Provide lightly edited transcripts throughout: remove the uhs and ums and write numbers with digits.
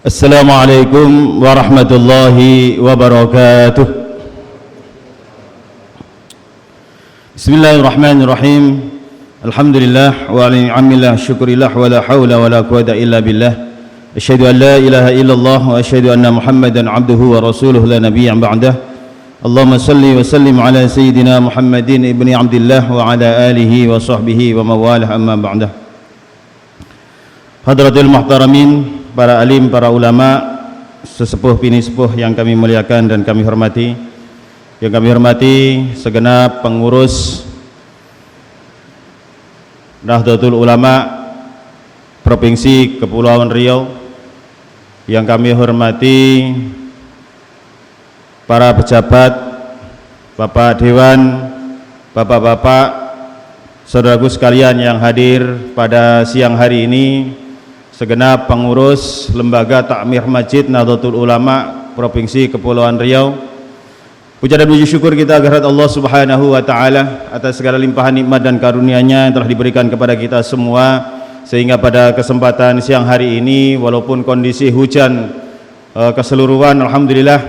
Assalamualaikum warahmatullahi wabarakatuh. Bismillahirrahmanirrahim. Alhamdulillah wa ala ni'amillah syukurillah wa la hawla wa la quwwata illa billah. Asyhadu an la ilaha illallah wa asyhadu anna Muhammadan abduhu wa rasuluhu la nabiyya ba'dah. Allahumma salli wa sallim ala sayyidina Muhammadin ibni Abdillah wa ala alihi wa sahbihi wa mawalah amma ba'dah. Hadratul muhtaramin, para alim, para ulama, sesepuh bini sepuh yang kami muliakan dan kami hormati, yang kami hormati segenap pengurus Nahdlatul Ulama Provinsi Kepulauan Riau, yang kami hormati para pejabat, Bapak Dewan, Bapak-bapak, saudaraku sekalian yang hadir pada siang hari ini, segenap pengurus Lembaga Takmir Masjid Nahdlatul Ulama Provinsi Kepulauan Riau. Puja dan puji syukur kita kehadirat Allah Subhanahu wa taala atas segala limpahan nikmat dan karunia-Nya yang telah diberikan kepada kita semua, sehingga pada kesempatan siang hari ini walaupun kondisi hujan keseluruhan, alhamdulillah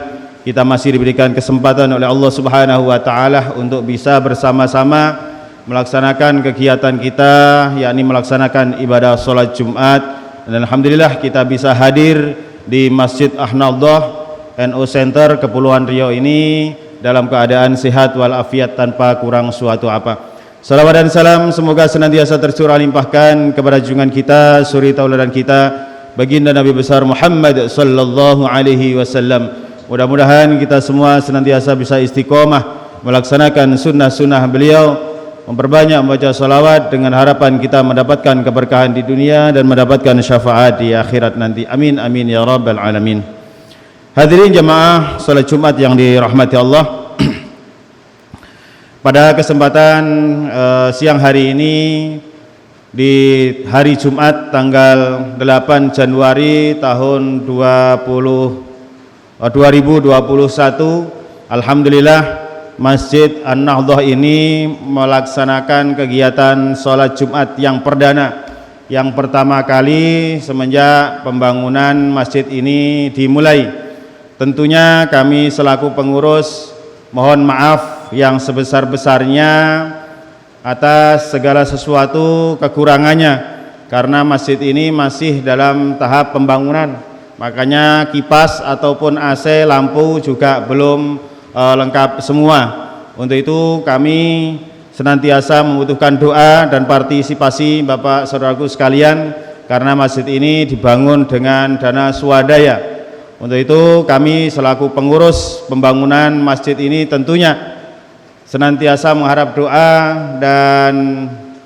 kita masih diberikan kesempatan oleh Allah Subhanahu wa taala untuk bisa bersama-sama melaksanakan kegiatan kita, yakni melaksanakan ibadah salat Jumat. Dan alhamdulillah kita bisa hadir di Masjid Ahnallah NU Center Kepulauan Riau ini dalam keadaan sehat walafiat tanpa kurang suatu apa. Salawat dan salam semoga senantiasa tercurah limpahkan kepada junjungan kita, suri tauladan kita, baginda Nabi besar Muhammad sallallahu alaihi wasallam. Mudah-mudahan kita semua senantiasa bisa istiqomah melaksanakan sunnah-sunnah beliau, memperbanyak membaca salawat dengan harapan kita mendapatkan keberkahan di dunia dan mendapatkan syafaat di akhirat nanti. Amin amin ya rabbal alamin. Hadirin jamaah salat Jumat yang dirahmati Allah. Pada kesempatan siang hari ini, di hari Jumat tanggal 8 Januari tahun 2021, alhamdulillah Masjid An-Nahdhah ini melaksanakan kegiatan sholat Jumat yang perdana, yang pertama kali semenjak pembangunan masjid ini dimulai. Tentunya kami selaku pengurus mohon maaf yang sebesar-besarnya atas segala sesuatu kekurangannya, karena masjid ini masih dalam tahap pembangunan, makanya kipas ataupun AC lampu juga belum lengkap semua. Untuk itu kami senantiasa membutuhkan doa dan partisipasi Bapak saudaraku sekalian, karena masjid ini dibangun dengan dana swadaya. Untuk itu kami selaku pengurus pembangunan masjid ini tentunya senantiasa mengharap doa dan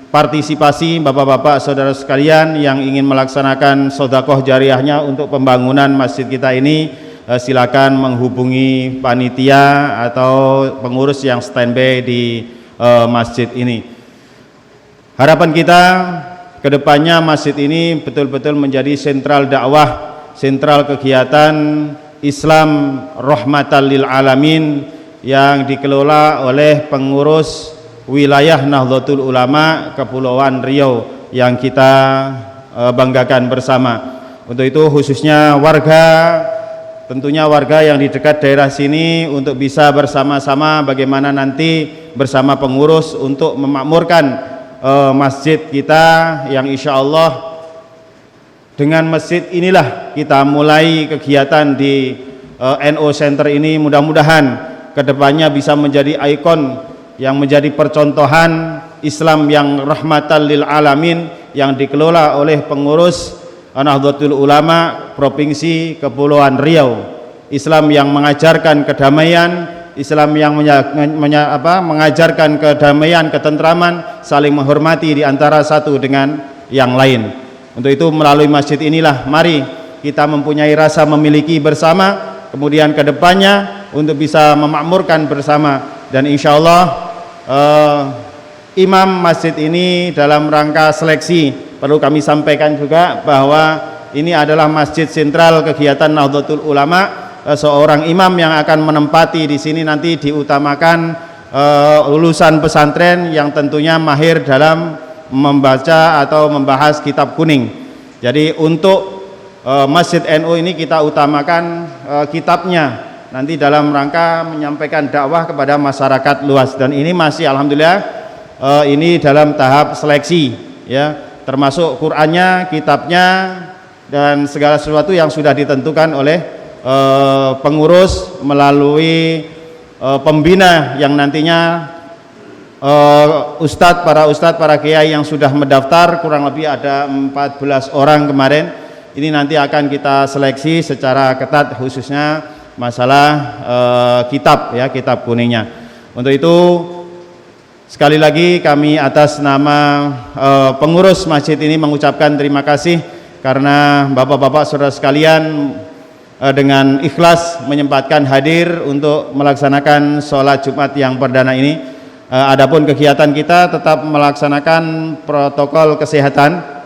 partisipasi bapak-bapak saudara sekalian yang ingin melaksanakan sedekah jariyahnya untuk pembangunan masjid kita ini. Silakan menghubungi panitia atau pengurus yang standby di masjid ini. Harapan kita kedepannya masjid ini betul-betul menjadi sentral dakwah, sentral kegiatan Islam rahmatan lil alamin yang dikelola oleh pengurus wilayah Nahdlatul Ulama Kepulauan Riau yang kita banggakan bersama. Untuk itu khususnya warga, tentunya warga yang di dekat daerah sini, untuk bisa bersama-sama bagaimana nanti bersama pengurus untuk memakmurkan masjid kita, yang insya Allah dengan masjid inilah kita mulai kegiatan di NU Center ini. Mudah-mudahan kedepannya bisa menjadi ikon yang menjadi percontohan Islam yang rahmatan lil alamin yang dikelola oleh pengurus Nahdlatul Ulama Provinsi Kepulauan Riau. Islam yang mengajarkan kedamaian, Islam yang mengajarkan kedamaian, ketentraman, saling menghormati di antara satu dengan yang lain. Untuk itu melalui masjid inilah mari kita mempunyai rasa memiliki bersama, kemudian kedepannya untuk bisa memakmurkan bersama. Dan insya Allah imam masjid ini dalam rangka seleksi, perlu kami sampaikan juga bahwa ini adalah masjid sentral kegiatan Nahdlatul Ulama. Seorang imam yang akan menempati di sini nanti diutamakan lulusan pesantren yang tentunya mahir dalam membaca atau membahas kitab kuning. Jadi untuk Masjid NU ini kita utamakan kitabnya nanti dalam rangka menyampaikan dakwah kepada masyarakat luas, dan ini masih alhamdulillah ini dalam tahap seleksi ya, termasuk Qur'annya, kitabnya, dan segala sesuatu yang sudah ditentukan oleh pengurus melalui pembina yang nantinya para ustadz, para kiai yang sudah mendaftar, kurang lebih ada 14 orang kemarin. Ini nanti akan kita seleksi secara ketat, khususnya masalah kitab ya, kitab kuningnya. Untuk itu sekali lagi kami atas nama pengurus masjid ini mengucapkan terima kasih karena bapak-bapak saudara sekalian dengan ikhlas menyempatkan hadir untuk melaksanakan sholat Jumat yang perdana ini. Adapun kegiatan kita tetap melaksanakan protokol kesehatan,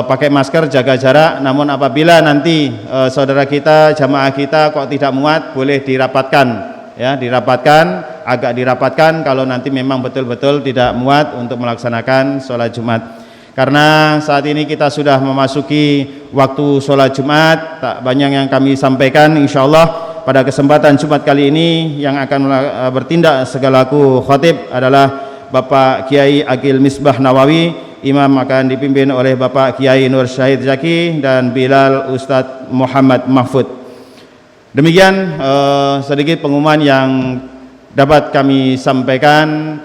pakai masker, jaga jarak. Namun apabila nanti saudara kita, jamaah kita kok tidak muat, boleh dirapatkan ya, agak dirapatkan kalau nanti memang betul-betul tidak muat untuk melaksanakan sholat Jumat. Karena saat ini kita sudah memasuki waktu sholat Jumat, tak banyak yang kami sampaikan. Insyaallah pada kesempatan Jumat kali ini yang akan bertindak segalaku khatib adalah Bapak Kiai Aqil Misbah Nawawi. Imam akan dipimpin oleh Bapak Kiai Nur Syahid Zaki dan Bilal Ustadz Muhammad Mahfud. Demikian sedikit pengumuman yang dapat kami sampaikan.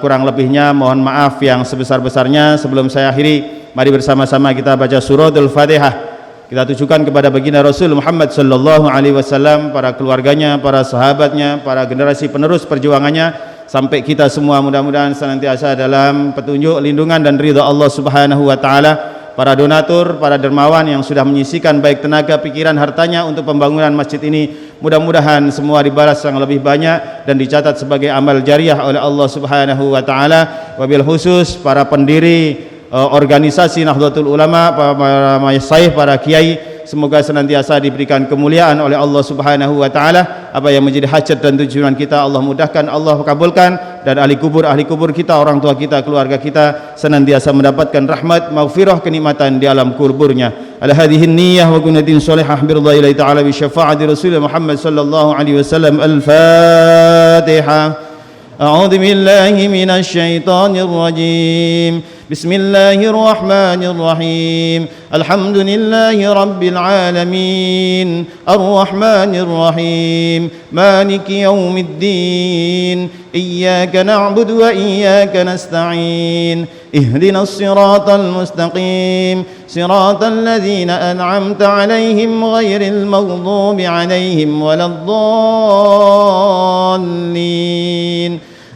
Kurang lebihnya mohon maaf yang sebesar-besarnya. Sebelum saya akhiri, mari bersama-sama kita baca suratul Fatihah. Kita tujukan kepada baginda Rasul Muhammad sallallahu alaihi wasallam, para keluarganya, para sahabatnya, para generasi penerus perjuangannya, sampai kita semua mudah-mudahan senantiasa dalam petunjuk, lindungan dan ridha Allah Subhanahu wa taala. Para donatur, para dermawan yang sudah menyisikan baik tenaga, pikiran, hartanya untuk pembangunan masjid ini, mudah-mudahan semua dibalas yang lebih banyak dan dicatat sebagai amal jariah oleh Allah Subhanahu wa taala. Wabil khusus para pendiri organisasi Nahdlatul Ulama, para masyayikh, para kiai, semoga senantiasa diberikan kemuliaan oleh Allah Subhanahu wa taala. Apa yang menjadi hajat dan tujuan kita Allah mudahkan, Allah kabulkan, dan ahli kubur kita, orang tua kita, keluarga kita senantiasa mendapatkan rahmat, maghfirah, kenikmatan di alam kuburnya. Ala hadhihi niyyah wa kunnatin shalihah biridha'illahi ta'ala bi syafa'ati Rasulullah Muhammad sallallahu alaihi wasallam. Al-Fatihah. A'udzu billahi minasy syaithanir rajim. Bismillahir rahmanir rahim. Alhamdulillahi rabbil alamin. Arrahmanir rahim. Maliki yaumiddin. Iyyaka na'budu wa iyyaka nasta'in. Ihdinas siratal mustaqim. Siratal ladzina an'amta 'alaihim ghairil maghdubi 'alaihim waladdallin.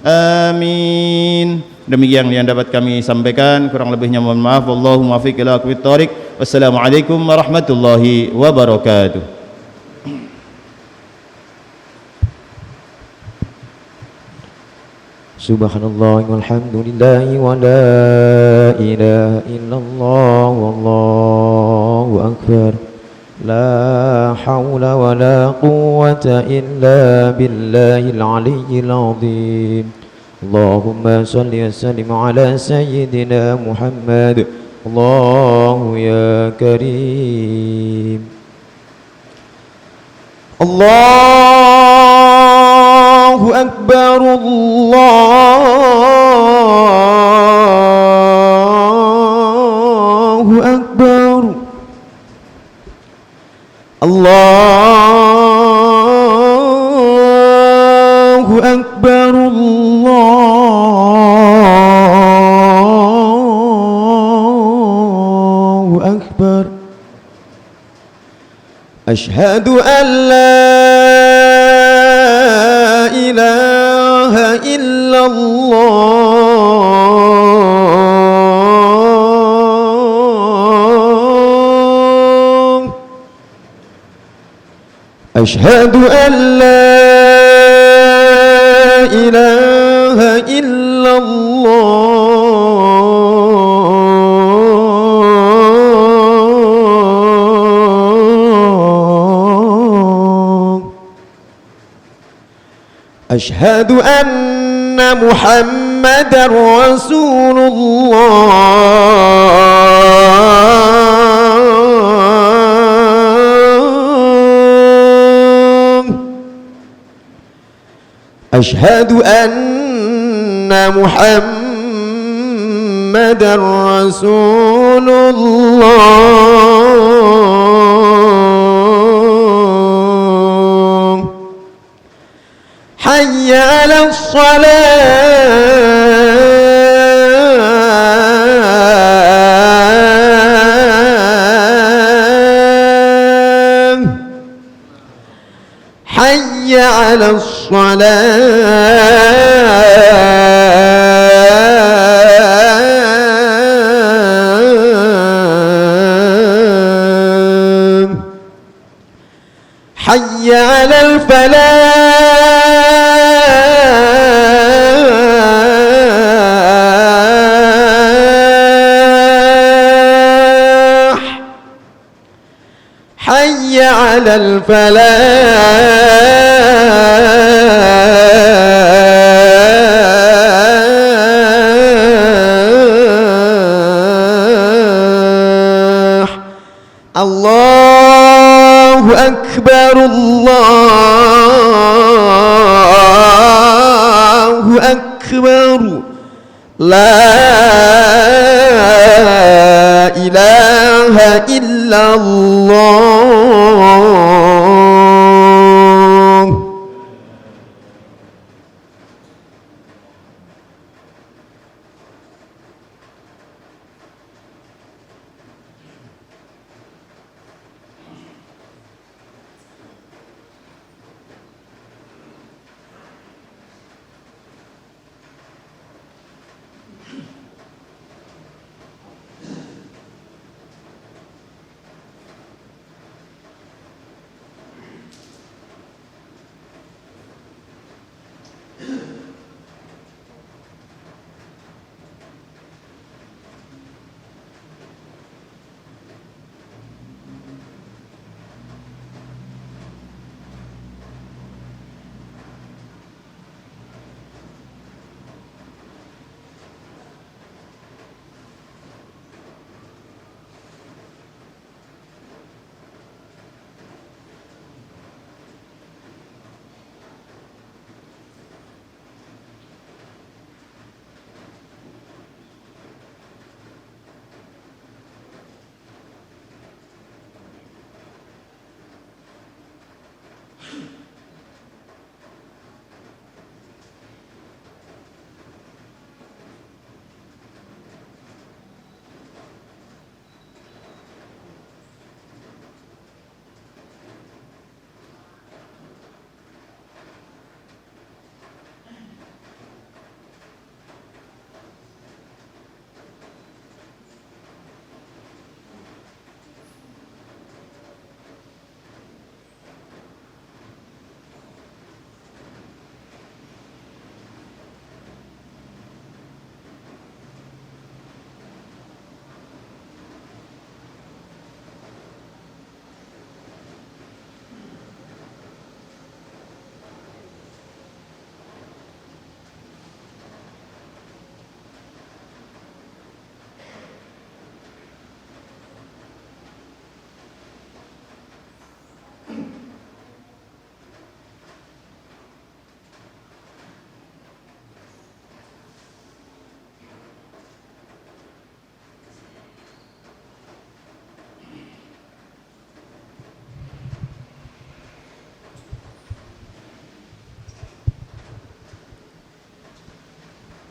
Amin. Demikian yang dapat kami sampaikan, kurang lebihnya mohon maaf. Wallahumma muwaffiq ila aqwamit thoriq. Wassalamualaikum warahmatullahi wabarakatuh. Subhanallah walhamdulillah wa la ilaha illallah wallahu akbar. La hawla wa la quwwata illa billahil aliyyil azim. Allahumma salli wa sallim ala sayyidina Muhammad. Allahu ya karim. Allahu akbar. Allahu akbar. Allahu akbar. Allahu akbar. Ashhadu an la ilaha illallah. Ashhadu an la ilaha illallah. Ashhadu anna Muhammadar Rasulullah. أشهد أن محمدا رسول الله حي على الصلاة حي على الصلاة حي على الفلاح حي على الفلاح الله أكبر الله أكبر لا إله إلا الله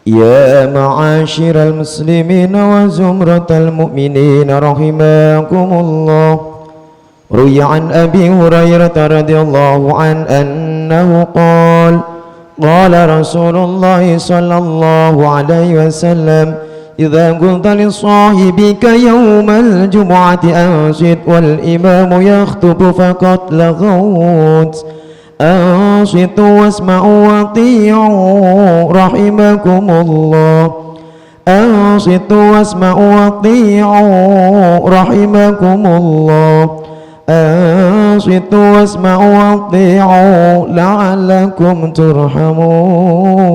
يا معاشر المسلمين وزمرة المؤمنين رحمكم الله روي عن أبي هريرة رضي الله عنه أنه قال قال رسول الله صلى الله عليه وسلم إذا قلت لصاحبك يوم الجمعة أنصت والإمام يخطب فقد لغوت أنصتوا واسمعوا وأطيعوا رحمكم الله أنصتوا واسمعوا وأطيعوا رحمكم الله أنصتوا واسمعوا وأطيعوا لعلكم ترحمون.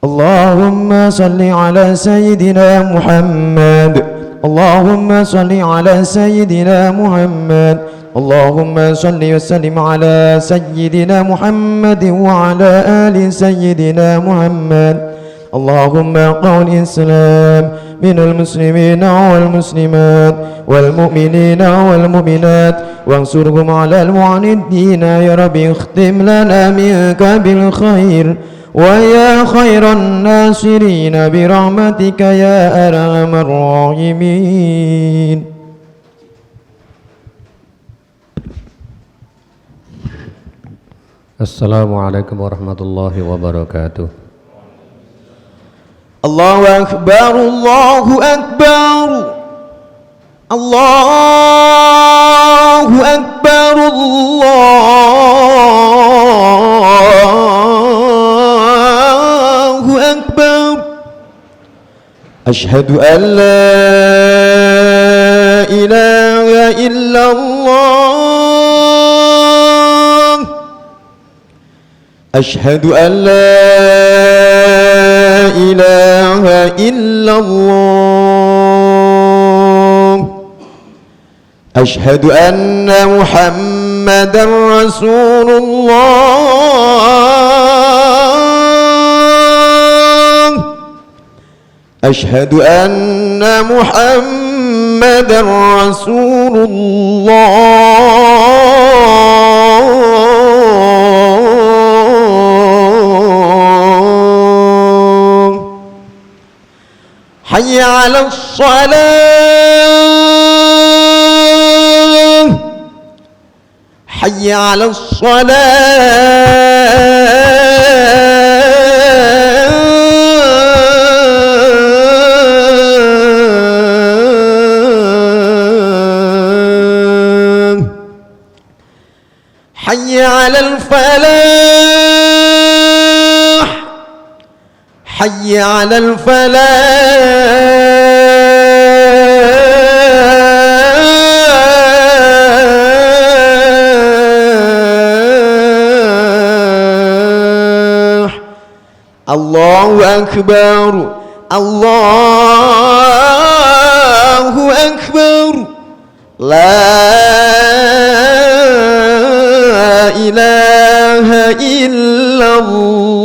اللهم صل على سيدنا محمد اللهم صل على سيدنا محمد اللهم صل وسلم على سيدنا محمد وعلى آل سيدنا محمد اللهم قول الإسلام من المسلمين والمسلمات والمؤمنين والمؤمنات وانصرهم على المعاندين يا رب اختم لنا منك بالخير ويا خير الناصرين برحمتك يا أرحم الراحمين. Assalamualaikum warahmatullahi wabarakatuh. Allahu Akbar, Allahu Akbar, Allahu Akbar, Allahu Akbar. Ashhadu an la ilaha illallah. أشهد أن لا إله إلا الله أشهد أن محمدا رسول الله أشهد أن محمدا رسول الله حي على الصلاة حي على الصلاة حي على الفلاح حي على الفلاح الله أكبر الله أكبر لا إله إلا الله.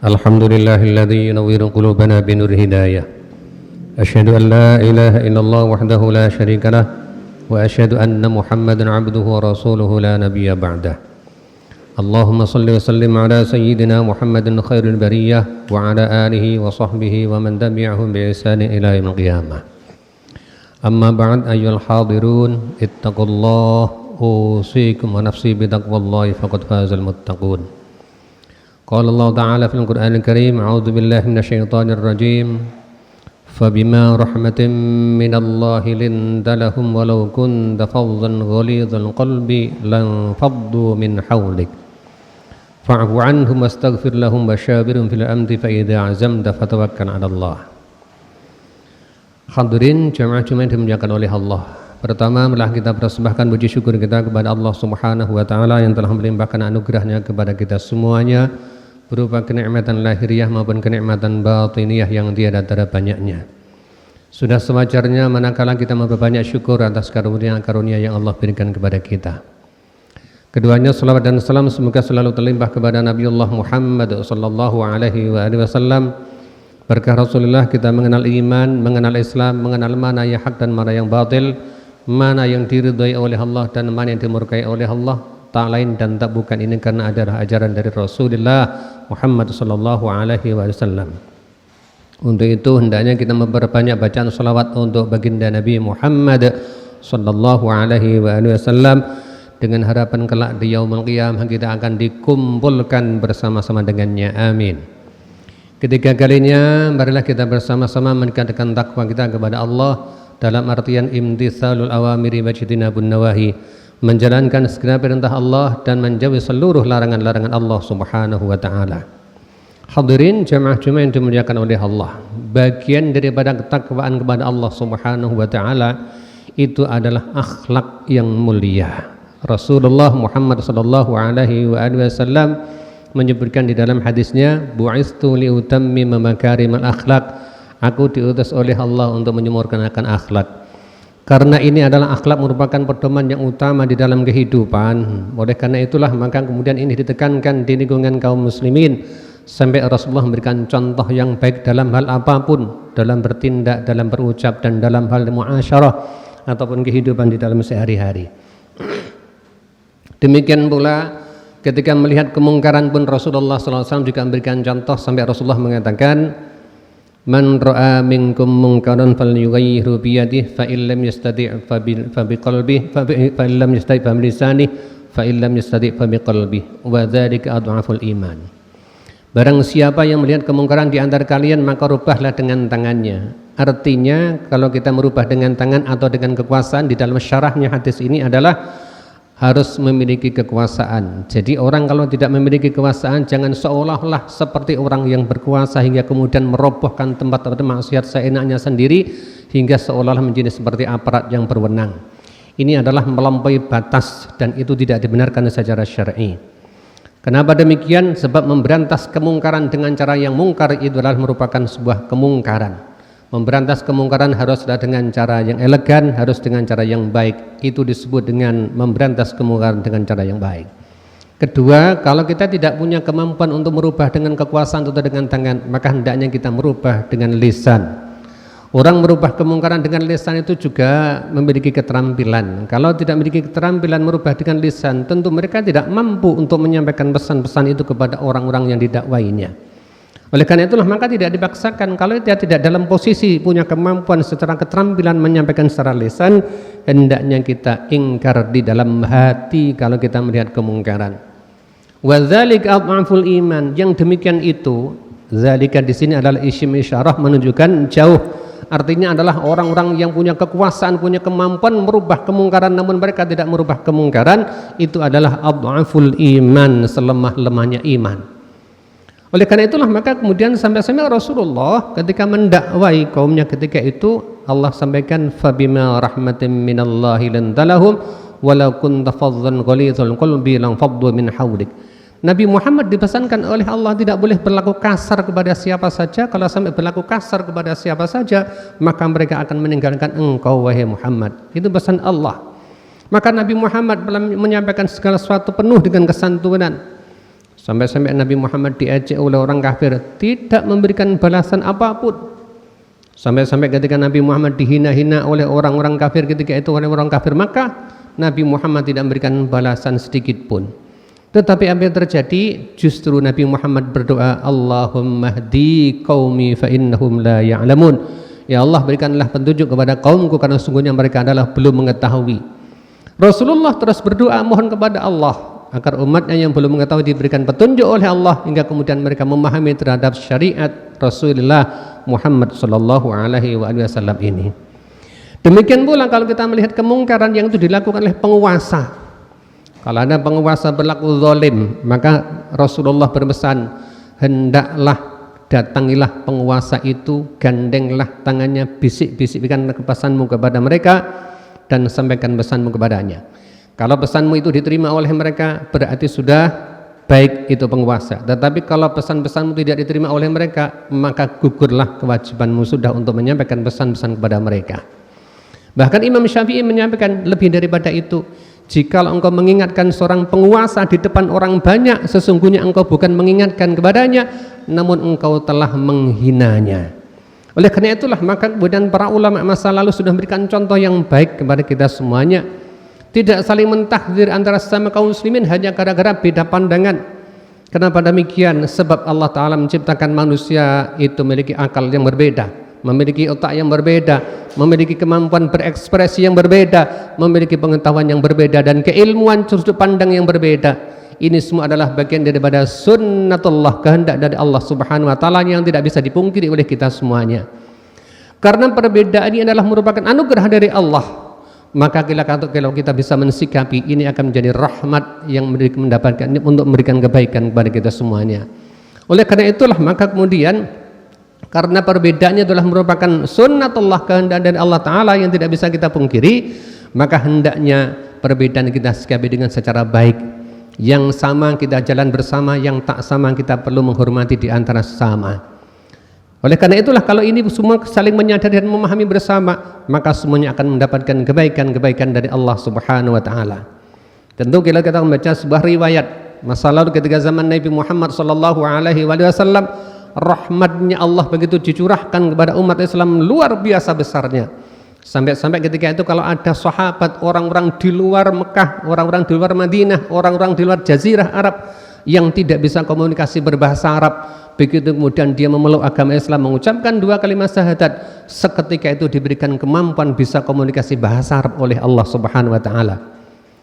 Alhamdulillahilladzi yunawwiru qulubana binur hidayah. Asyhadu an la ilaha illallah wahdahu la syarikalah wa asyhadu anna Muhammadan abduhu wa rasuluhu la nabiyya ba'dah. Allahumma salli wa sallim ala sayyidina Muhammadin khairil bariyah wa ala alihi wa sahbihi wa man tabi'ahum bi ihsanin ila yaumil qiyamah. Amma ba'd ayyuhal hadirun ittaqullaha usikum wa nafsi bi taqwallahi faqad fazal muttaqun. قال الله تعالى في القرآن الكريم أعوذ بالله من الشيطان الرجيم فبما رحمة من الله لنت لهم ولو كنت فظا غليظ القلب لانفضوا من حولك فاعف عنهم واستغفر لهم وشاورهم في الأمر فإذا عزمت فتوكل على الله. Hadirin jamaah Jumat yang dimuliakan oleh Allah. Pertama, marilah kita persembahkan puji syukur kita kepada Allah Subhanahu wa taala yang telah melimpahkan anugerahnya kepada kita semuanya berupa kenikmatan lahiriah maupun kenikmatan batiniyah yang tiada tara banyaknya. Sudah sewajarnya manakala kita memperbanyak syukur atas karunia-karunia yang Allah berikan kepada kita. Keduanya salawat dan salam semoga selalu terlimpah kepada Nabiullah Muhammad sallallahu alaihi wasallam. Berkah Rasulullah kita mengenal iman, mengenal Islam, mengenal mana yang hak dan mana yang batil, mana yang diridhai oleh Allah dan mana yang dimurkai oleh Allah. Tak lain dan tak bukan ini karena adalah ajaran dari Rasulullah Muhammad sallallahu alaihi wasallam. Untuk itu hendaknya kita memperbanyak bacaan salawat untuk baginda Nabi Muhammad sallallahu alaihi wasallam dengan harapan kelak di yaumul qiyamah kita akan dikumpulkan bersama-sama dengannya. Amin. Ketiga kalinya marilah kita bersama-sama meningkatkan takwa kita kepada Allah dalam artian imtitsalul awamiri wa ijtinabun nawahi, menjalankan segala perintah Allah dan menjauhi seluruh larangan-larangan Allah Subhanahu wa taala. Hadirin jamaah Jumat yang dimuliakan oleh Allah, bagian daripada ketakwaan kepada Allah Subhanahu wa taala itu adalah akhlak yang mulia. Rasulullah Muhammad sallallahu alaihi wasallam menyebutkan di dalam hadisnya, bu'istu liutammima makarimal akhlak, aku diutus oleh Allah untuk menyempurnakan akhlak. Karena ini adalah akhlak merupakan pedoman yang utama di dalam kehidupan. Oleh karena itulah maka kemudian ini ditekankan di lingkungan kaum muslimin, sampai Rasulullah memberikan contoh yang baik dalam hal apapun, dalam bertindak, dalam berucap, dan dalam hal muasyarah ataupun kehidupan di dalam sehari-hari. Demikian pula ketika melihat kemungkaran pun Rasulullah SAW juga memberikan contoh, sampai Rasulullah mengatakan, man ra'a minkum munkaran falyughayyirhu biyadihi fa illam yastati' fa biqalbihi fa illam yastati' fa bilisanihi fa illam yastati' fa biqalbihi wa dzalika adhaful iman. Barang siapa yang melihat kemungkaran di antara kalian, maka rubahlah dengan tangannya. Artinya kalau kita merubah dengan tangan atau dengan kekuasaan, di dalam syarahnya hadis ini adalah harus memiliki kekuasaan. Jadi orang kalau tidak memiliki kekuasaan, jangan seolah-olah seperti orang yang berkuasa hingga kemudian merobohkan tempat-tempat maksiat seenaknya sendiri, hingga seolah-olah menjadi seperti aparat yang berwenang. Ini adalah melampaui batas dan itu tidak dibenarkan secara syar'i. Kenapa demikian? Sebab memberantas kemungkaran dengan cara yang mungkar itu adalah merupakan sebuah kemungkaran. Memberantas kemungkaran haruslah dengan cara yang elegan, harus dengan cara yang baik. Itu disebut dengan memberantas kemungkaran dengan cara yang baik. Kedua, kalau kita tidak punya kemampuan untuk merubah dengan kekuasaan atau dengan tangan, maka hendaknya kita merubah dengan lisan. Orang merubah kemungkaran dengan lisan itu juga memiliki keterampilan. Kalau tidak memiliki keterampilan merubah dengan lisan, tentu mereka tidak mampu untuk menyampaikan pesan-pesan itu kepada orang-orang yang didakwainya. Oleh karena itulah maka tidak dipaksakan. Kalau dia tidak dalam posisi punya kemampuan secara keterampilan menyampaikan secara lisan, hendaknya kita ingkar di dalam hati kalau kita melihat kemungkaran. Wa dzalika adhaful iman. Yang demikian itu, zalika di sini adalah isim isyarah menunjukkan jauh. Artinya adalah orang-orang yang punya kekuasaan, punya kemampuan merubah kemungkaran, namun mereka tidak merubah kemungkaran, itu adalah adhaful iman, selemah-lemahnya iman. Oleh karena itulah maka kemudian sampai-sampai Rasulullah ketika mendakwai kaumnya ketika itu, Allah sampaikan, fabima rahmatin minallahi lantalahum walau kunta faddan ghalidhal qalbi lang faddu min hawlik. Nabi Muhammad dipesankan oleh Allah tidak boleh berlaku kasar kepada siapa saja. Kalau sampai berlaku kasar kepada siapa saja, maka mereka akan meninggalkan engkau wahai Muhammad. Itu pesan Allah. Maka Nabi Muhammad menyampaikan segala sesuatu penuh dengan kesantunan. Sampai-sampai Nabi Muhammad diejek oleh orang kafir, tidak memberikan balasan apapun. Sampai-sampai ketika Nabi Muhammad dihina-hina oleh orang-orang kafir ketika itu oleh orang kafir, maka Nabi Muhammad tidak memberikan balasan sedikit pun. Tetapi apa yang terjadi? Justru Nabi Muhammad berdoa, Allahumma hdi qaumi fa innahum la ya'lamun. Ya Allah, berikanlah petunjuk kepada kaumku karena sungguhnya mereka adalah belum mengetahui. Rasulullah terus berdoa mohon kepada Allah agar umatnya yang belum mengetahui diberikan petunjuk oleh Allah hingga kemudian mereka memahami terhadap syariat Rasulullah Muhammad sallallahu alaihi wasallam ini. Demikian pula kalau kita melihat kemungkaran yang itu dilakukan oleh penguasa. Kalau ada penguasa berlaku zalim, maka Rasulullah berpesan, hendaklah datangilah penguasa itu, gandenglah tangannya, bisik-bisikkan pesanmu kepada mereka dan sampaikan pesanmu kepadanya. Kalau pesanmu itu diterima oleh mereka, berarti sudah baik itu penguasa. Tetapi kalau pesan-pesanmu tidak diterima oleh mereka, maka gugurlah kewajibanmu sudah untuk menyampaikan pesan-pesan kepada mereka. Bahkan Imam Syafi'i menyampaikan lebih daripada itu. Jikalau engkau mengingatkan seorang penguasa di depan orang banyak, sesungguhnya engkau bukan mengingatkan kepadanya, namun engkau telah menghinanya. Oleh karena itulah maka kemudian para ulama masa lalu sudah memberikan contoh yang baik kepada kita semuanya. Tidak saling mentahdir antara sesama kaum muslimin hanya gara-gara beda pandangan. Kenapa demikian? Sebab Allah Ta'ala menciptakan manusia itu memiliki akal yang berbeda, memiliki otak yang berbeda, memiliki kemampuan berekspresi yang berbeda, memiliki pengetahuan yang berbeda, dan keilmuan sudut pandang yang berbeda. Ini semua adalah bagian daripada sunnatullah, kehendak dari Allah Subhanahu wa Ta'ala yang tidak bisa dipungkiri oleh kita semuanya. Karena perbedaan ini adalah merupakan anugerah dari Allah, maka kalau kita bisa mensikapi ini akan menjadi rahmat yang mendapatkan untuk memberikan kebaikan kepada kita semuanya. Oleh karena itulah maka kemudian karena perbedaannya adalah merupakan sunnatullah, kehendak dari Allah Ta'ala yang tidak bisa kita pungkiri, maka hendaknya perbedaan kita sikapi dengan secara baik. Yang sama kita jalan bersama, yang tak sama kita perlu menghormati di antara sesama. Oleh karena itulah kalau ini semua saling menyadari dan memahami bersama, maka semuanya akan mendapatkan kebaikan-kebaikan dari Allah Subhanahu wa taala. Tentu kalau kita membaca sebuah riwayat masa lalu ketika zaman Nabi Muhammad sallallahu alaihi wasallam, rahmatnya Allah begitu dicurahkan kepada umat Islam luar biasa besarnya. Sampai-sampai ketika itu kalau ada sahabat, orang-orang di luar Mekah, orang-orang di luar Madinah, orang-orang di luar Jazirah Arab yang tidak bisa komunikasi berbahasa Arab, begitu kemudian dia memeluk agama Islam, mengucapkan 2 kalimat syahadat, seketika itu diberikan kemampuan bisa komunikasi bahasa Arab oleh Allah Subhanahu wa taala.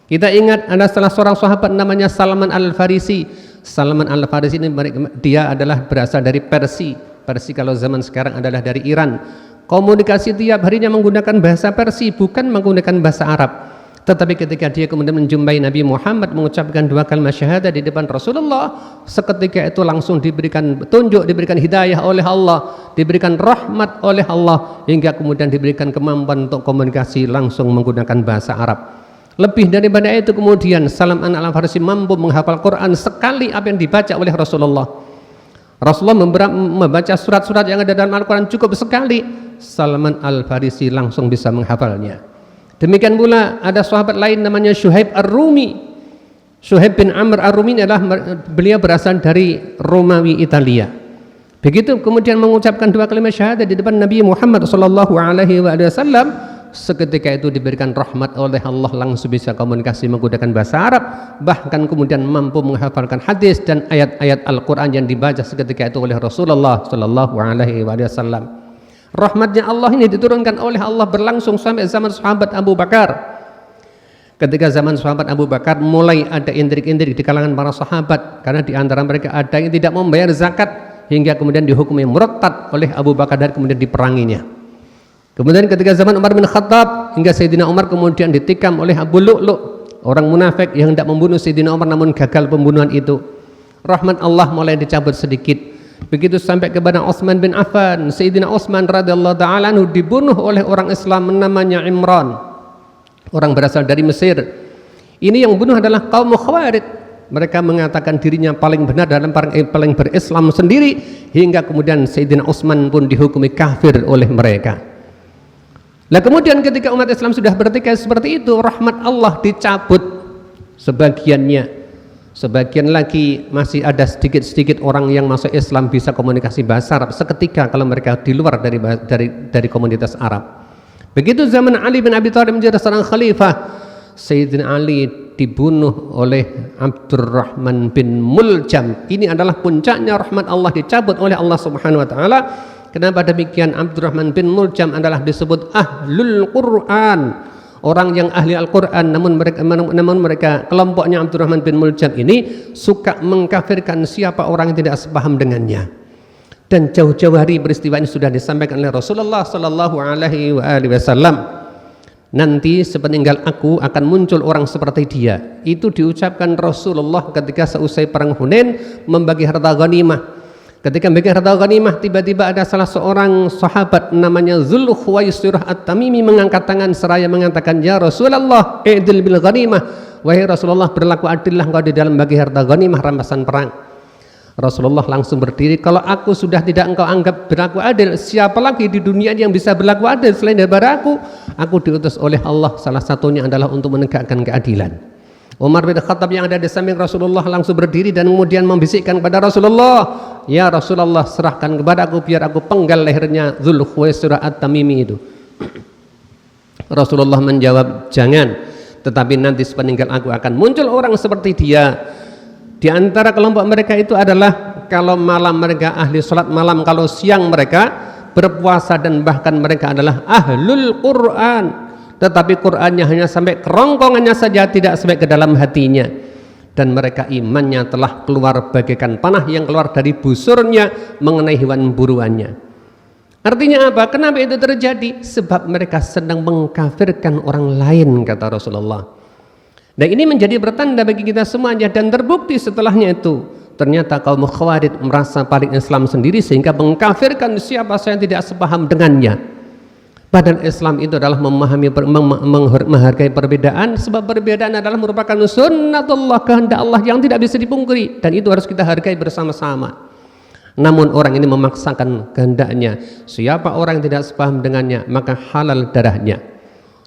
Kita ingat ada salah seorang sahabat namanya Salman Al-Farisi. Salman Al-Farisi ini dia adalah berasal dari Persia. Persia kalau zaman sekarang adalah dari Iran. Komunikasi tiap harinya menggunakan bahasa Persia, bukan menggunakan bahasa Arab. Tetapi ketika dia kemudian menjumpai Nabi Muhammad mengucapkan 2 kalimat syahadat di depan Rasulullah, seketika itu langsung diberikan petunjuk, diberikan hidayah oleh Allah, diberikan rahmat oleh Allah, hingga kemudian diberikan kemampuan untuk komunikasi langsung menggunakan bahasa Arab. Lebih daripada itu kemudian Salman Al-Farisi mampu menghafal Quran sekali apa yang dibaca oleh Rasulullah. Rasulullah membaca surat-surat yang ada dalam Al-Quran cukup sekali, Salman Al-Farisi langsung bisa menghafalnya. Demikian pula ada sahabat lain namanya Syuhaib Ar-Rumi. Syuhaib bin Amr Ar-Rumi adalah beliau berasal dari Romawi Italia. Begitu kemudian mengucapkan 2 kalimat syahadat di depan Nabi Muhammad sallallahu alaihi wasallam, seketika itu diberikan rahmat oleh Allah, langsung bisa komunikasi menggunakan bahasa Arab, bahkan kemudian mampu menghafalkan hadis dan ayat-ayat Al-Quran yang dibaca seketika itu oleh Rasulullah sallallahu alaihi wasallam. Rahmatnya Allah ini diturunkan oleh Allah berlangsung sampai zaman sahabat Abu Bakar. Ketika zaman sahabat Abu Bakar mulai ada intrik-intrik di kalangan para sahabat, karena di antara mereka ada yang tidak membayar zakat, hingga kemudian dihukumi murtad oleh Abu Bakar dan kemudian diperanginya. Kemudian ketika zaman Umar bin Khattab, hingga Sayyidina Umar kemudian ditikam oleh Abu Lu'lu', orang munafik yang hendak membunuh Sayyidina Umar namun gagal pembunuhan itu. Rahmat Allah mulai dicabut sedikit. Begitu sampai kepada Utsman bin Affan, Sayyidina Utsman radhiyallahu ta'ala anhu dibunuh oleh orang Islam namanya Imran, orang berasal dari Mesir. Ini yang bunuh adalah kaum Khawarij. Mereka mengatakan dirinya paling benar dalam paling berislam sendiri, hingga kemudian Sayyidina Utsman pun dihukumi kafir oleh mereka. Nah kemudian ketika umat Islam sudah bertikai seperti itu, rahmat Allah dicabut sebagiannya. Sebagian lagi masih ada sedikit-sedikit orang yang masuk Islam bisa komunikasi bahasa Arab seketika kalau mereka di luar dari komunitas Arab. Begitu zaman Ali bin Abi Thalib menjadi seorang khalifah, Sayyidina Ali dibunuh oleh Abdurrahman bin Muljam. Ini adalah puncaknya rahmat Allah dicabut oleh Allah Subhanahu wa taala. Kenapa demikian? Abdurrahman bin Muljam adalah disebut Ahlul Quran, orang yang ahli Al-Quran, namun mereka kelompoknya Abdurrahman bin Muljam ini suka mengkafirkan siapa orang yang tidak sepaham dengannya. Dan jauh-jauh hari peristiwa ini sudah disampaikan oleh Rasulullah sallallahu alaihi wasallam. Nanti sepeninggal aku akan muncul orang seperti dia. Itu diucapkan Rasulullah ketika seusai perang Hunain membagi harta ghanimah. Ketika membagi harta ghanimah, tiba-tiba ada salah seorang sahabat namanya Zulkhuwaisirah At-Tamimi mengangkat tangan seraya mengatakan, "Ya Rasulullah, i'dil bil ghanimah." Wahai Rasulullah, berlaku adillah engkau di dalam bagi harta ghanimah rampasan perang. Rasulullah langsung berdiri, kalau aku sudah tidak engkau anggap berlaku adil, siapa lagi di dunia yang bisa berlaku adil selain daripada aku? Aku diutus oleh Allah, salah satunya adalah untuk menegakkan keadilan. Umar bin Khattab yang ada di samping Rasulullah langsung berdiri dan kemudian membisikkan kepada Rasulullah, "Ya Rasulullah, serahkan kepada aku biar aku penggal lehernya Zulkhuwaisirah At-Tamimi itu." Rasulullah menjawab, "Jangan, tetapi nanti sepeninggal aku akan muncul orang seperti dia. Di antara kelompok mereka itu adalah kalau malam mereka ahli salat malam, kalau siang mereka berpuasa, dan bahkan mereka adalah Ahlul Quran. Tetapi Qur'annya hanya sampai kerongkongannya saja, tidak sampai ke dalam hatinya. Dan mereka imannya telah keluar bagaikan panah yang keluar dari busurnya mengenai hewan buruannya." Artinya apa? Kenapa itu terjadi? Sebab mereka sedang mengkafirkan orang lain, kata Rasulullah. Dan ini menjadi pertanda bagi kita semuanya, dan terbukti setelahnya itu. ternyata kaum Khawarij merasa paling Islam sendiri sehingga mengkafirkan siapa saja yang tidak sepaham dengannya. Padahal Islam itu adalah memahami, menghargai perbedaan, sebab perbedaan adalah merupakan sunnatullah, kehendak Allah yang tidak bisa dipungkiri, dan itu harus kita hargai bersama-sama. Namun orang ini memaksakan kehendaknya. Siapa orang yang tidak sepaham dengannya, maka halal darahnya.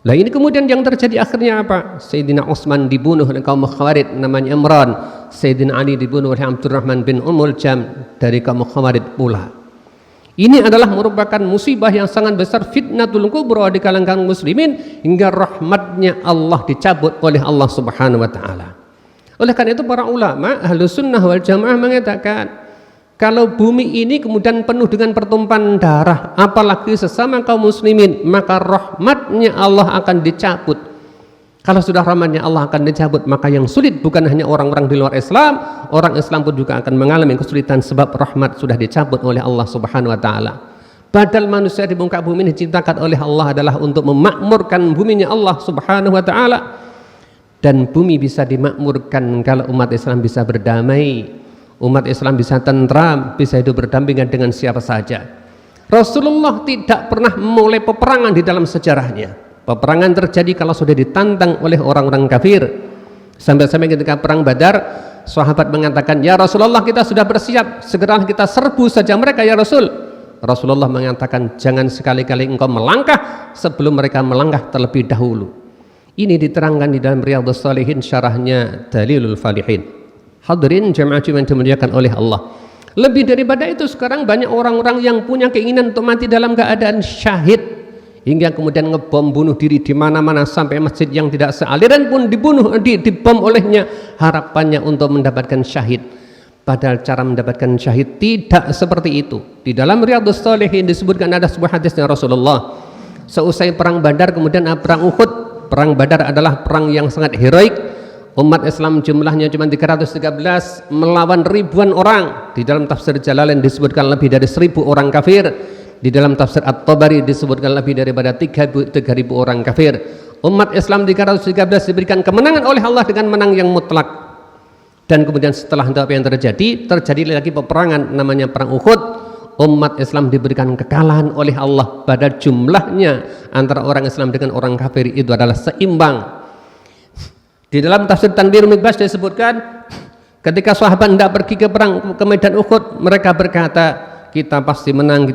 Lah ini kemudian yang terjadi akhirnya apa? Sayyidina Utsman dibunuh oleh kaum Khawarij namanya Imran. Sayyidina Ali dibunuh oleh Abdurrahman bin Ummul Jam dari kaum Khawarij pula. Ini adalah merupakan musibah yang sangat besar, fitnatul kubra di kalangan muslimin, hingga rahmatnya Allah dicabut oleh Allah Subhanahu wa taala. Oleh karena itu para ulama Ahlus Sunnah wal Jamaah mengatakan, kalau bumi ini kemudian penuh dengan pertumpahan darah, apalagi sesama kaum muslimin, maka rahmatnya Allah akan dicabut. Kalau sudah rahmatnya Allah akan dicabut, maka yang sulit bukan hanya orang-orang di luar Islam, orang Islam pun juga akan mengalami kesulitan, sebab rahmat sudah dicabut oleh Allah Subhanahu wa taala. Padahal manusia di muka bumi ini diciptakan oleh Allah adalah untuk memakmurkan buminya Allah Subhanahu wa taala. Dan bumi bisa dimakmurkan kalau umat Islam bisa berdamai, umat Islam bisa tentram, bisa hidup berdampingan dengan siapa saja. Rasulullah tidak pernah memulai peperangan di dalam sejarahnya. Peperangan terjadi kalau sudah ditantang oleh orang-orang kafir. Sampai-sampai ketika perang Badar, sahabat mengatakan, "Ya Rasulullah, kita sudah bersiap, segera kita serbu saja mereka ya Rasul." Rasulullah mengatakan, "Jangan sekali-kali engkau melangkah sebelum mereka melangkah terlebih dahulu." Ini diterangkan di dalam Riyadhus Shalihin, syarahnya Dalilul Falihin. Hadirin jemaah yang dimuliakan oleh Allah. Lebih daripada itu, sekarang banyak orang-orang yang punya keinginan untuk mati dalam keadaan syahid, hingga kemudian ngebom bunuh diri di mana-mana, sampai masjid yang tidak sealiran pun dibom olehnya, harapannya untuk mendapatkan syahid. Padahal cara mendapatkan syahid tidak seperti itu. Di dalam Riyadhus Shalihin disebutkan ada sebuah hadisnya Rasulullah. Seusai perang Badar kemudian perang Uhud. Perang Badar adalah perang yang sangat heroik. Umat Islam jumlahnya cuma 313 melawan ribuan orang. Di dalam tafsir Jalalain disebutkan lebih dari 1000 orang kafir. Di dalam tafsir At-Tabari disebutkan lebih daripada 3.000 orang kafir. Umat Islam 313 diberikan kemenangan oleh Allah dengan menang yang mutlak. Dan kemudian setelah itu apa yang terjadi? Terjadi lagi peperangan namanya perang Uhud. Umat Islam diberikan kekalahan oleh Allah, padahal jumlahnya antara orang Islam dengan orang kafir itu adalah seimbang. Di dalam tafsir Tanbirul Mikbas disebutkan, ketika sahabat hendak pergi ke perang ke medan Uhud, mereka berkata, kita pasti menang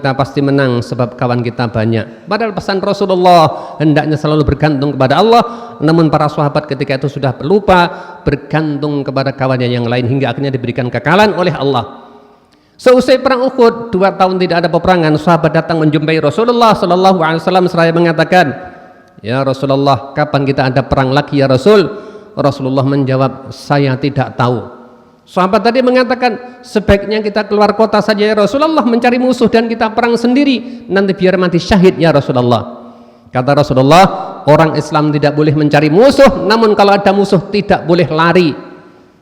sebab kawan kita banyak. Padahal pesan Rasulullah hendaknya selalu bergantung kepada Allah, namun para sahabat ketika itu sudah lupa bergantung kepada kawannya yang lain, hingga akhirnya diberikan kekalahan oleh Allah. Seusai perang Uhud, 2 tahun tidak ada peperangan, sahabat datang menjumpai Rasulullah sallallahu alaihi wasallam seraya mengatakan, "Ya Rasulullah, kapan kita ada perang lagi ya Rasul?" Rasulullah menjawab, "Saya tidak tahu." Sahabat tadi mengatakan, "Sebaiknya kita keluar kota saja ya Rasulullah, mencari musuh dan kita perang sendiri, nanti biar mati syahid ya Rasulullah." Kata Rasulullah, orang Islam tidak boleh mencari musuh, namun kalau ada musuh tidak boleh lari.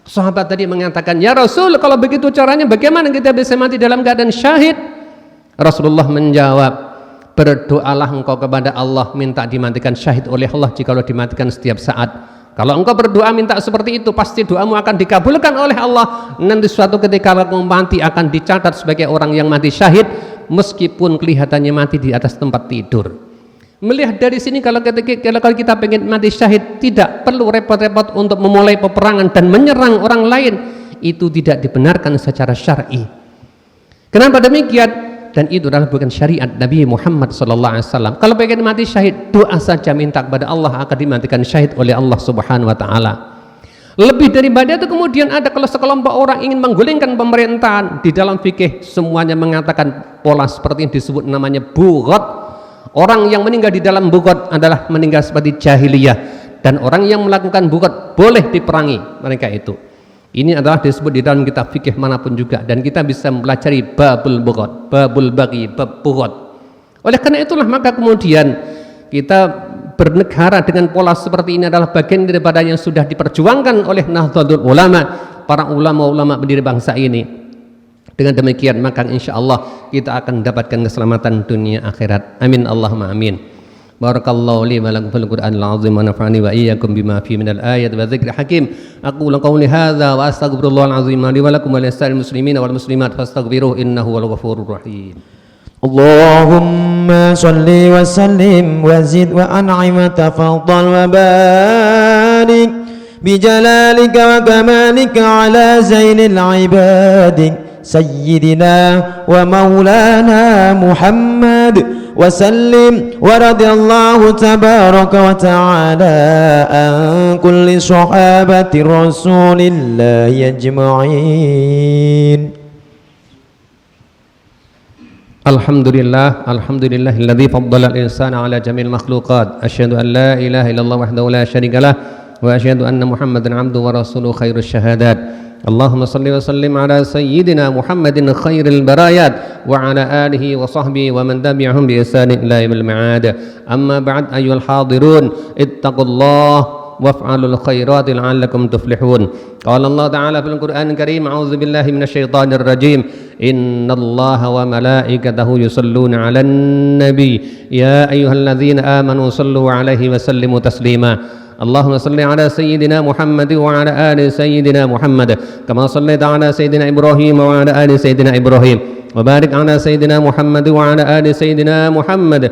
Sahabat tadi mengatakan, "Ya Rasul, kalau begitu caranya bagaimana kita bisa mati dalam keadaan syahid?" Rasulullah menjawab, "Berdoalah engkau kepada Allah, minta dimatikan syahid oleh Allah jikalau dimatikan setiap saat. Kalau engkau berdoa minta seperti itu, pasti doamu akan dikabulkan oleh Allah. Nanti suatu ketika kamu mati akan dicatat sebagai orang yang mati syahid, meskipun kelihatannya mati di atas tempat tidur." Melihat dari sini, kalau kita pengen mati syahid, tidak perlu repot-repot untuk memulai peperangan dan menyerang orang lain. Itu tidak dibenarkan secara syar'i. Kenapa demikian? Dan itu adalah bukan syariat Nabi Muhammad SAW. Kalau pengen mati syahid, doa saja, minta kepada Allah, akan dimatikan syahid oleh Allah Subhanahu wa taala. Lebih daripada itu kemudian ada, kalau sekelompok orang ingin menggulingkan pemerintahan, di dalam fikih semuanya mengatakan pola seperti ini disebut namanya bughat. Orang yang meninggal di dalam bughat adalah meninggal seperti jahiliyah, dan orang yang melakukan bughat boleh diperangi mereka itu. Ini adalah disebut di dalam kitab fikih manapun juga, dan kita bisa mempelajari babul bughat, babul bagi, bab bughat. Oleh karena itulah maka kemudian kita bernegara dengan pola seperti ini adalah bagian daripada yang sudah diperjuangkan oleh Nahdlatul Ulama, para ulama-ulama pendiri bangsa ini. Dengan demikian maka insya Allah kita akan mendapatkan keselamatan dunia akhirat. Amin Allahumma amin. Barakallahu li wa lakum fil Qur'anil azim wa nafa'ani wa iyyakum bima fihi minal ayati wa dzikril hakim. Aqulu qawli hadza wa astaghfirullahal azim li wa lakum wa lisa'iril muslimina wal muslimat fastaghfiruhu innahu huwal ghafurur rahim. اللهم صل وسلم وزد وأنعم وتفضل وبارك بجلالك وكمالك على زين العباد سيدنا ومولانا محمد وسلم ورضي الله تبارك وتعالى عن كل صحابة رسول الله أجمعين. Alhamdulillah, alhamdulillahilladzi faddala al-insana ala jamil makhluqat. Asyhadu an la ilaha illallah wahdahu la syarikalah wa asyhadu anna Muhammadan 'abduhu wa rasuluhu khairus syahadat. Allahumma salli wa sallim ala sayyidina Muhammadin khairil barayat wa ala alihi wa sahbihi wa man tabi'ahum bi ihsanin ila yaumil ma'ad. Amma ba'd, ayyuhal hadirun, ittaqullah waf'alul khairati la'allakum tuflihun. Qala Allah Ta'ala fil Qur'anil Karim, a'udzu billahi minasyaitonir rajim. Innallaha wa malaikatahu yusalluna 'alan nabi ya ayyuhalladzina amanu sallu 'alaihi wa sallimu taslima. Allahumma salli ala sayyidina Muhammad wa ala ali sayyidina Muhammad kama sallaita ala sayyidina Ibrahim wa ala ali sayyidina Ibrahim wa barik ala sayyidina Muhammad wa ala ali sayyidina Muhammad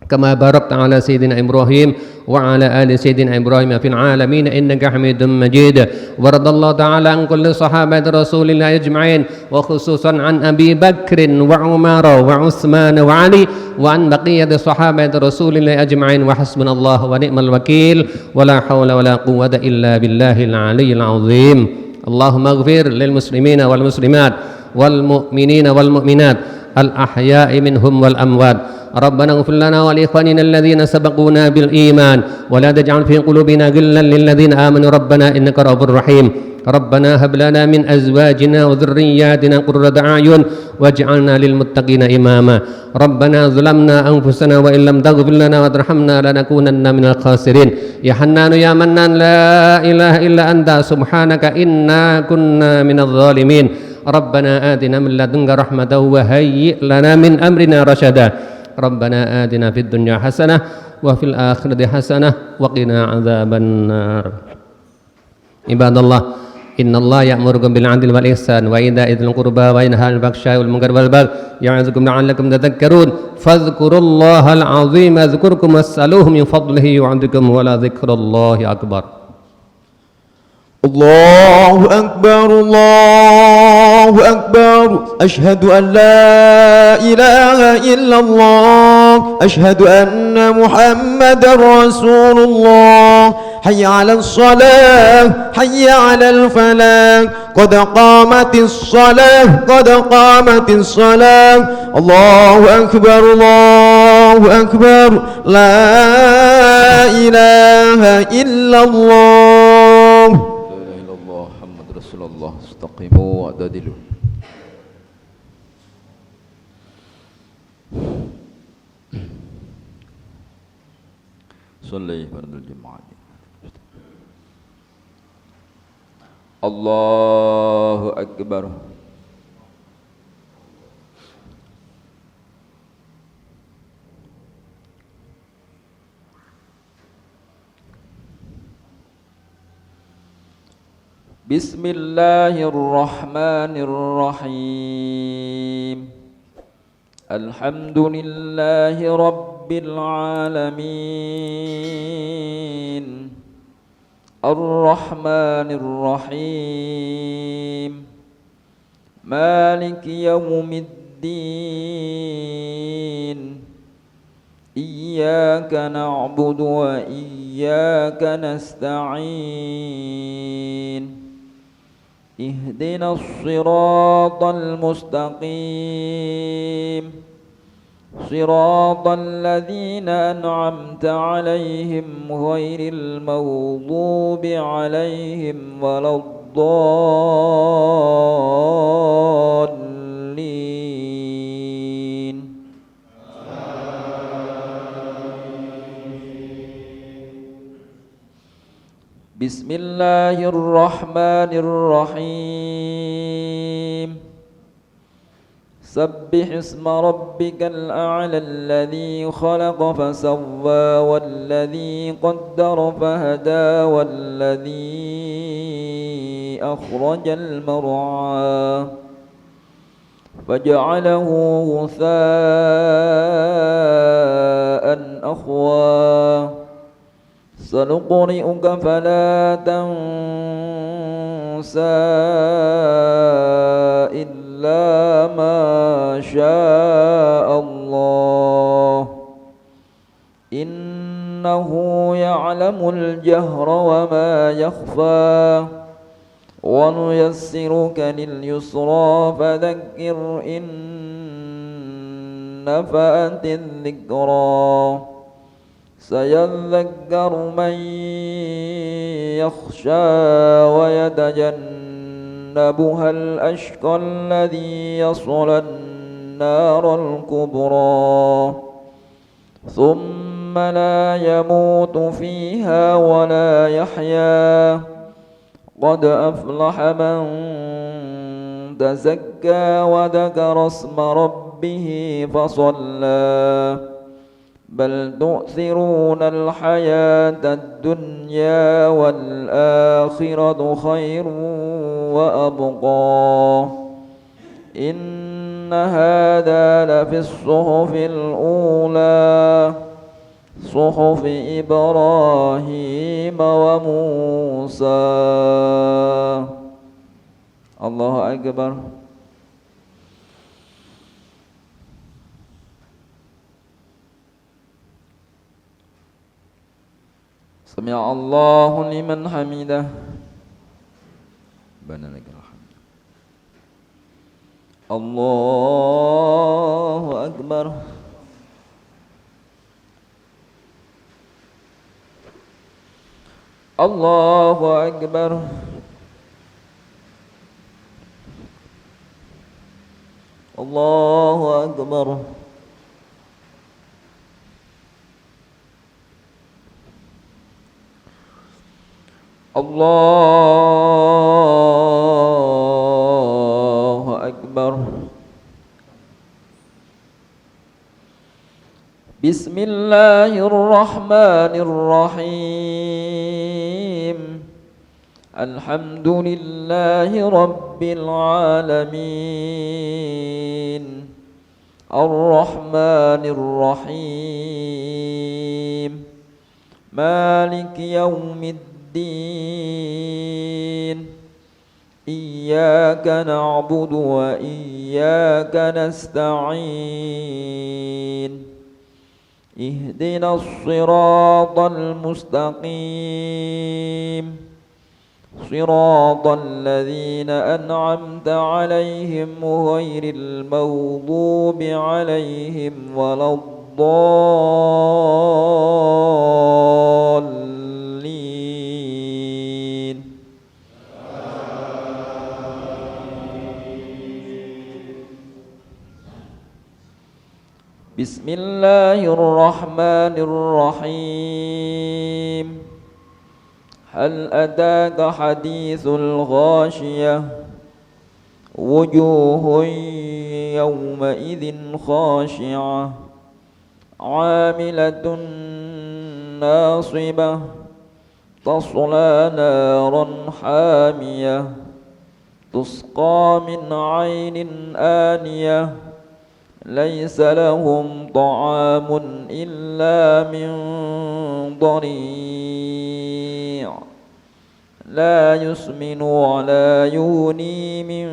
kama barakta ala sayyidina Ibrahim wa ala ali sayyidina Ibrahim fil alamin innaka Hamidum Majid. Wa radallahu ta'ala an kulli sahabati Rasulillah ajma'in wa khususan an Abi Bakr wa Umar wa Utsman wa Ali wa an baqiyati sahabati Rasulillah ajma'in wa hasbunallahu wa ni'mal wakil wa la hawla wa la quwwata illa billahil aliyyil azim. Allahumma ighfir lil muslimina wal muslimat wal mu'minina wal mu'minat al ahya'i minhum wal amwat. ربنا اغفر لنا ولإخواننا الذين سبقونا بالإيمان ولا تجعل في قلوبنا غلا للذين آمنوا ربنا إنك رؤوف رحيم. ربنا هب لنا من أزواجنا وذرياتنا قرة أعين واجعلنا للمتقين إماما. ربنا ظلمنا أنفسنا وإن لم تغفر لنا وترحمنا لنكونن من الخاسرين. يا حنان يا منان لا إله إلا أنت سبحانك إنا كنا من الظالمين. ربنا آتنا من لدنك رحمة وهيئ لنا من أمرنا رشدا. ربنا آتنا في الدنيا حسنة وفي الآخرة حسنة وقنا عذاب النار. عباد الله إن الله يأمركم بالعدل والإحسان وإيتاء ذي القربى وينهى عن الفحشاء والمنكر والبغي يعظكم لعلكم تذكرون. فاذكروا الله العظيم يذكركم واسألوه من فضله يعظكم ولذكر الله أكبر. الله أكبر الله أكبر أشهد أن لا إله إلا الله أشهد أن محمد رسول الله. حي على الصلاة حي على الفلاح قد قامت الصلاة قد قامت الصلاة. الله أكبر الله أكبر لا إله إلا الله. Rasulullah istaqimu wa dadilu. Salli fardul jamaah. Allahu akbar. Bismillahirrahmanirrahim. Alhamdulillahi rabbil alamin. Ar-Rahmanir-Rahim. Maliki yaumiddin. Iyyaka na'budu wa iyyaka nasta'in. اهدنا الصراط المستقيم صراط الذين أنعمت عليهم غير المغضوب عليهم ولا الضالين. Bismillahirrahmanirrahim. سبح اسم ربك الأعلى الذي خلق فسوى والذي قدر فهدى والذي أخرج المرعى فجعله غثاء أخوى سنقرئك فلا تنسى إلا ما شاء الله إنه يعلم الجهر وما يخفى ونيسرك لليسرى فذكر إن نفعت الذكرى سيذكر من يخشى ويتجنبها الأشقى الذي يصلى النار الكبرى ثم لا يموت فيها ولا يحيا قد أفلح من تزكى وذكر اسم ربه فصلى بل تؤثرون الحياة الدنيا والآخرة خير وأبقى إن هذا لفي الصحف الأولى صحف إبراهيم وموسى. الله أكبر. سمع الله لمن حمده. ربنا لك الحمد. الله أكبر. الله أكبر. الله أكبر. الله أكبر. بسم الله الرحمن الرحيم الحمد لله رب العالمين الرحمن الرحيم مالك يوم الدين إياك نعبد وإياك نستعين اهدنا الصراط المستقيم صراط الذين أنعمت عليهم غير المغضوب عليهم ولا الضالين. بسم الله الرحمن الرحيم هل أتاك حديث الغاشية وجوه يومئذ خاشعة عاملة ناصبة تصلى نارا حامية تسقى من عين آنية ليس لهم طعام إلا من ضريع لا يسمن ولا يغني من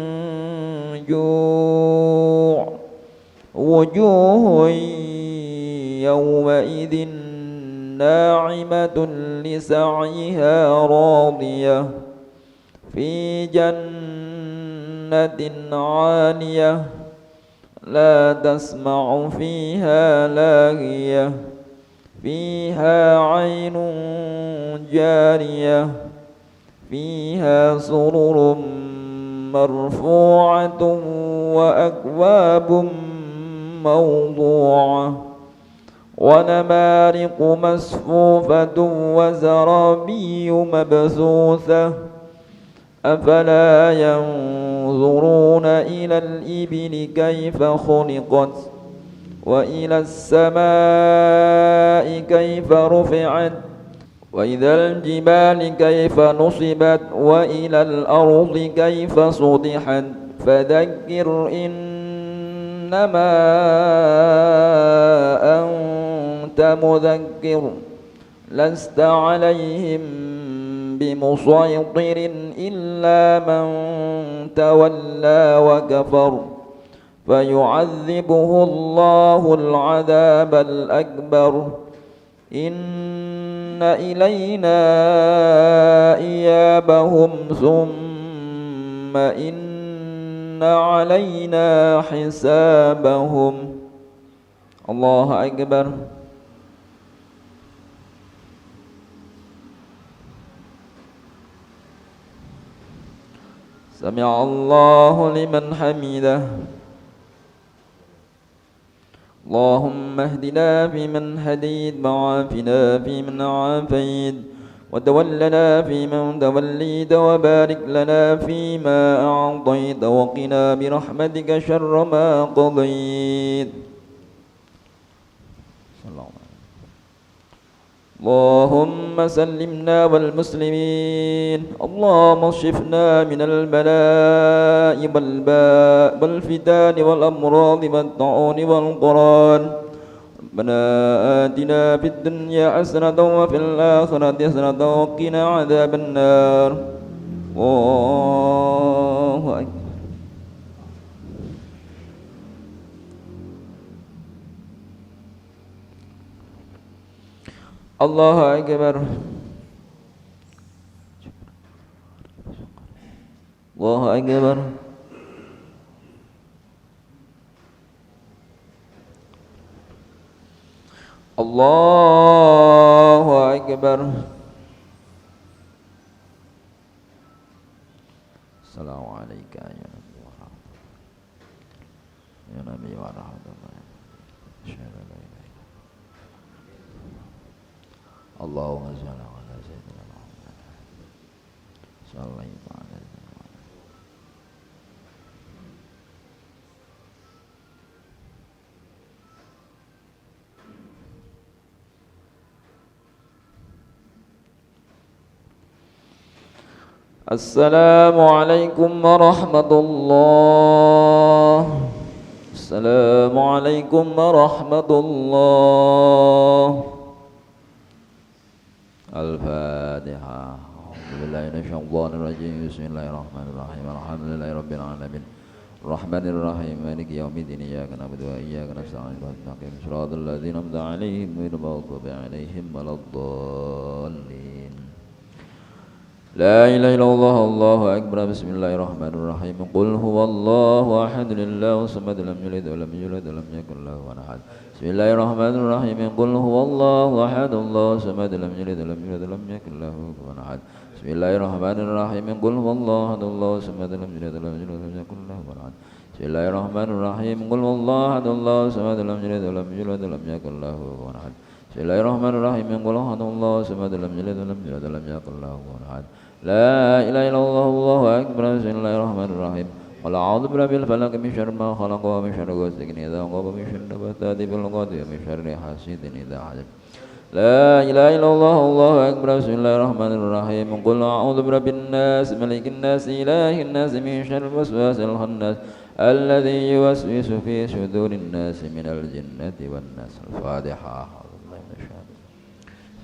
جوع وجوه يومئذ ناعمة لسعيها راضية في جنة عالية لا تسمع فيها لاغية فيها عين جارية فيها سرر مرفوعة وأكواب موضوعة ونمارق مصفوفة وزرابي مبثوثة أفلا ينظرون ينظرون إلى الإبل كيف خلقت وإلى السماء كيف رفعت وإلى الجبال كيف نصبت وإلى الأرض كيف سطحت فذكر إنما أنت مذكر لست عليهم بمسيطر إلا من تولى وكفر فيعذبه الله العذاب الأكبر إن إلينا إيابهم ثم إن علينا حسابهم. الله أكبر. سمع الله لمن حمده. اللهم اهدنا فيمن هديت وعافنا فيمن عافيت وتولنا فيمن توليت وبارك لنا فيما أعطيت وقنا برحمتك شر ما قضيت. اللهم سلمنا والمسلمين. اللهم اشفنا من البلاء والباء والفتان والأمراض والطاعون والقران. ربنا آتنا في الدنيا حسنة وفي الآخرة حسنة وقنا عذاب النار. الله أكبر. الله أكبر. الله أكبر. الله أكبر. السلام عليك يا نبي ورحمة الله. يا نبي ورحمة الله. اللهم صل على سيدنا محمد صلى الله عليه وسلم. السلام عليكم ورحمة الله. السلام عليكم ورحمة الله. الفاتحة. أعوذ بالله من الشيطان الرجيم. بسم الله الرحمن الرحيم. الحمد لله رب العالمين الرحمن الرحيم مالك يوم الدين. إياك نعبد وإياك نستعين اهدنا المستقيم صراط الذين أنعمت عليهم غير المغضوب عليهم ولا الضالين. لا إله إلا الله. الله أكبر. بسم الله الرحمن الرحيم. قل هو الله أحد الله الصمد لم يلد ولم يولد ولم يكن له كفوا أحد. بسم الله الرحمن الرحيم. قل هو الله أحد الله الصمد لم يلد ولم يولد ولم يكن له كفوا أحد. بسم الله الرحمن الرحيم. قل هو الله أحد الله الصمد لم يلد ولم يولد ولم يكن له كفوا أحد. بسم الله الرحمن الرحيم. قل هو الله أحد الله الصمد لم يلد ولم يولد ولم يكن له كفوا أحد. بسم الله الرحمن الرحيم. قل هو أحد الله الصمد لم يلد ولم يولد ولم يكن له كفوا أحد. لا إله إلا الله. الله أكبر. بسم الله الرحمن الرحيم. قل أعوذ برب الفلق من شر ما خلق ومن شر غاسق إذا وقب ومن شر النفاثات في العقد ومن شر حاسد إذا حسد. لا إله إلا الله. الله أكبر. بسم الله الرحمن الرحيم. قل أعوذ برب الناس ملك الناس إله الناس من شر الوسواس الخناس الذي يوسوس في صدور الناس من الجنة والناس. الفاتحة.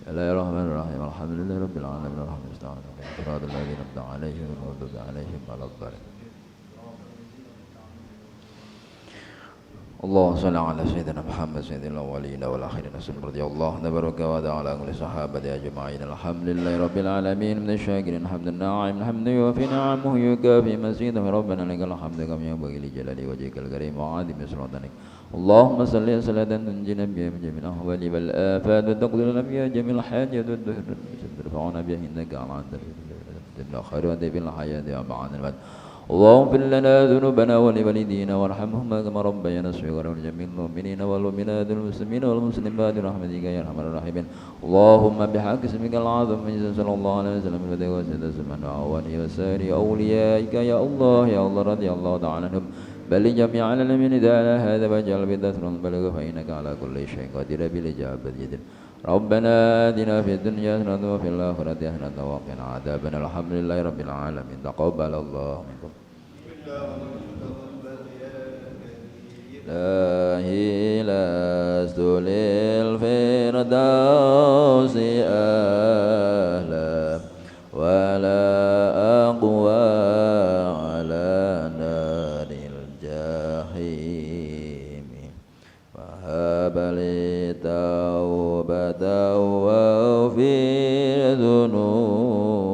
بسم الله الرحمن الرحيم. الحمد لله رب العالمين الرحمن الرحيم صراط الذين أنعمت عليهم غير المغضوب عليهم ولا الضالين. اللهم صل على سيدنا محمد سيد الأولين والآخرين وسلم رضي الله تبارك وتعالى عن الصحابة أجمعين. الحمد لله رب العالمين من الشاكرين حمد الناعم الحمد وفي نعمه يكافي مزيده. ربنا لك الحمد كما ينبغي لجلال وجهك الكريم وعظيم سلطانك. اللهم صل صلاة تنجينا بها من جميع الأهوال والآفات وتقضي لنا بها جميع الحاجات وترفعنا بها إنك على خير وأنت في الحياة وبعد الموت. اللهم اغفر لنا ذنوبنا ولوالدينا وارحمهما كما ربيانا صغيرا ولجميع المؤمنين والمؤمنات والمسلمين والمسلمات برحمتك يا ارحم الراحمين اللهم بحق اسمك العظيم صلى الله عليه وسلم وسيدنا سبحانه وعوانه وسائر اوليائك يا الله رضي الله تعالى عنهم بل جميع العالمين على هذا وجعل بدثر بلغ فإنك على كل شيء قدير بالإجابة جدير ربنا آتنا في الدنيا حسنة وفي الآخرة حسنة وقنا عذاب النار الحمد لله رب العالمين تقبل الله منكم لا لست للفردوس أهلا ولا أقوى على نار الجحيم فهب لي توبة واغفر ذنوبي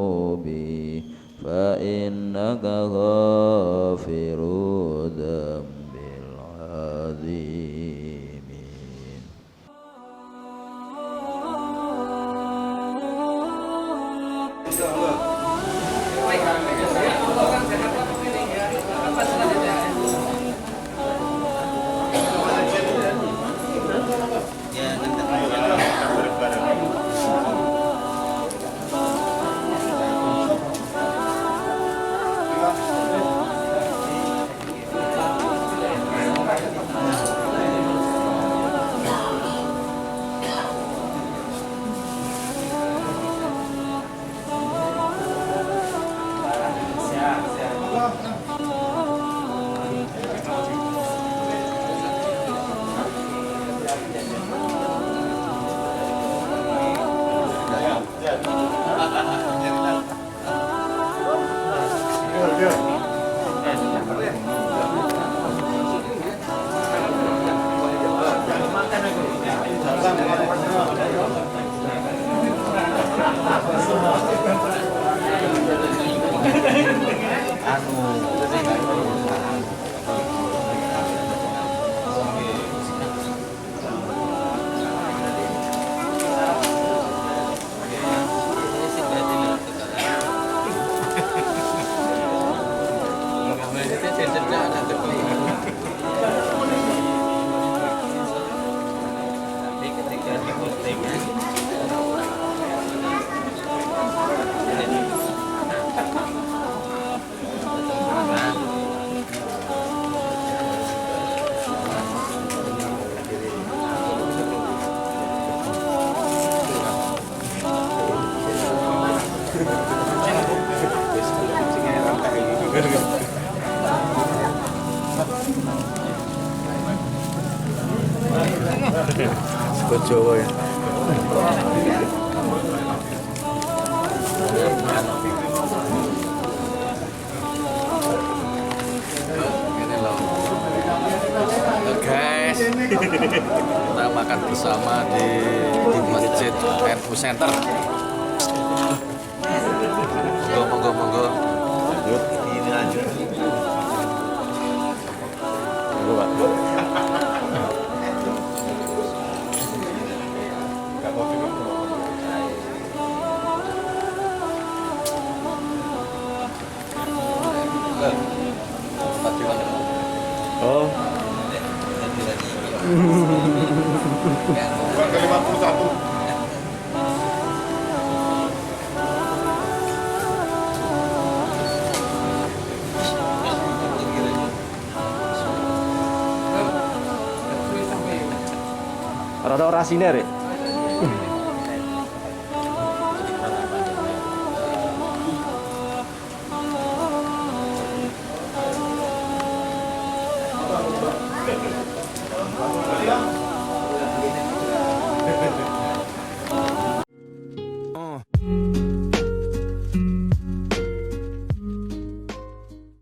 فإنك غافر الذنب العظيم Jawa ya. Guys, kita makan bersama di Masjid NU Center. Monggo. Lanjut. Ini lanjut. Monggo, Pak. Oh. Rada ora sinar, Rek.